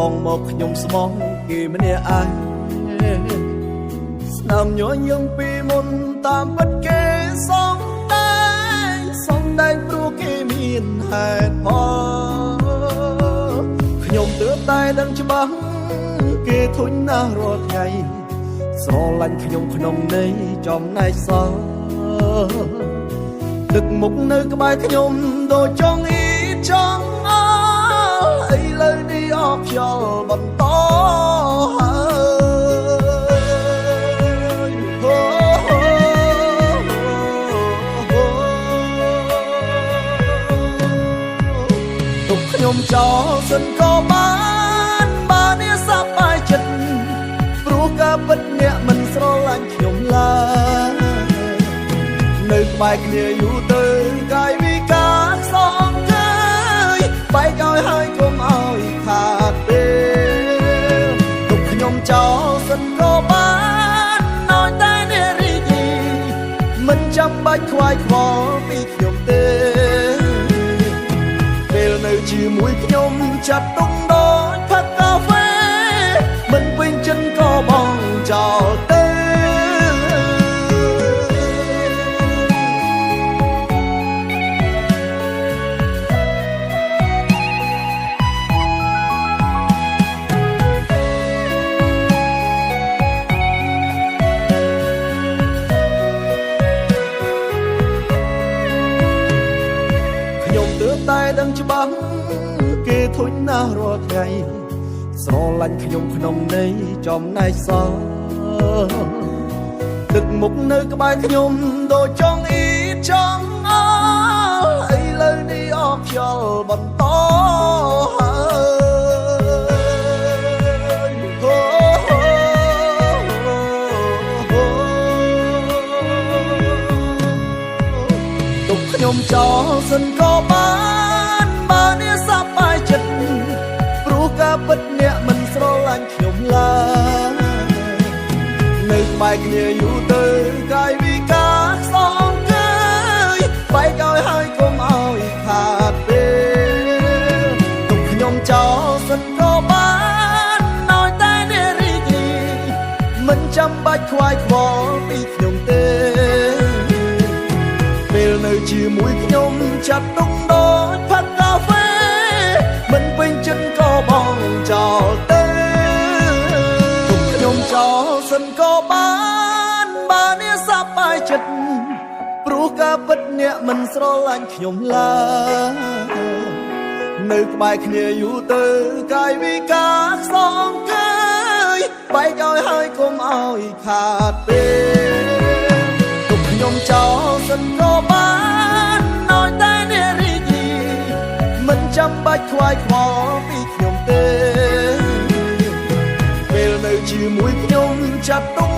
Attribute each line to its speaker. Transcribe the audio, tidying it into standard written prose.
Speaker 1: ងមកខ្ញុំស្មងគេម្នាក់ឯងស្នាមញញឹមពីមុនតាមពិតគេសំដែងព្រោះគេមានហេតុផលខ្ញុំទើបតែដឹងច្បាស់គេធុញណាស់រាល់ថ្ងៃស្រឡាញ់ខ្ញុំក្នុងន័យចំណែកសល់ទឹកមុខនៅក្បែរខ្ញុំដូចចង់អ៊ីចង់អល់ឥឡូវនេះអស់ខ្យល់បន្តខ្ញុំចោលសិនក៏បាននេះសប្បាយចិត្តព្រោះការពិតអ្នកមិនស្រឡាញ់ខ្ញុំឡើយនៅក្បែរគ្នាយូរទៅកាយវិការសងកើយបែកឲ្យហើយកុំឲ្យខាតពេលទុកខ្ញុំចោលសិនក៏បានឲ្យតែអ្នករីករាយមិនចាំបាច់ខ្វាយខ្វល់ពីខ្ញុំទេពេលនៅជាមួយខ្ញុំចាត់ទុកដូចផឹកកាហ្វេមិនពេញចិត្តក៏បងចោលទេខ្ញុំទើបតែដឹងច្បាស់គេធុញណាស់រាល់ថ្ងៃស្រឡាញ់ខ្ញុំក្នុងន័យចំណែកសល់ទឹកមុខនៅក្បែរខ្ញុំដូចចង់អ៊ីចង់អល់ឥឡូវនេះអស់ខ្យល់បន្តទុកខ្ញុំចោលសិនក៏បាននេះសប្បាយចិត្តព្រោះការពិតអ្នកមិនស្រឡាញ់ខ្ញុំឡើយនៅក្បែរគ្នាយូរទៅកាយវិការសងកើយបែកឲ្យហើយកុំឲ្យខាតពេលទុកខ្ញុំចោលសិនក៏បានឲ្យតែអ្នករីករាយមិនចាំបាច់ខ្វាយខ្វល់ពីខ្ញុំទេពេលនៅជាមួយខ្ញុំចាត់ទុកដូចផឹកកាហ្វេមិនពេញចិត្តក៏បងចោលទេទុកខ្ញុំចោលសិនក៏បាននេះសប្បាយចិត្តព្រោះការពិតអ្នកមិនស្រឡាញ់ខ្ញុំឡើយនៅក្បែរគ្នាយូរទៅកាយវិការសងកើយបែកឲ្យហើយកុំឲ្យខាតពេលទុកខ្ញុំចោលសិនក៏បានឲ្យតែអ្នករីករាយមិនចាំបាច់ខ្វាយខ្វល់ពីខ្ញុំទេពេលនៅជាមួយខ្ញុំចាត់ទុក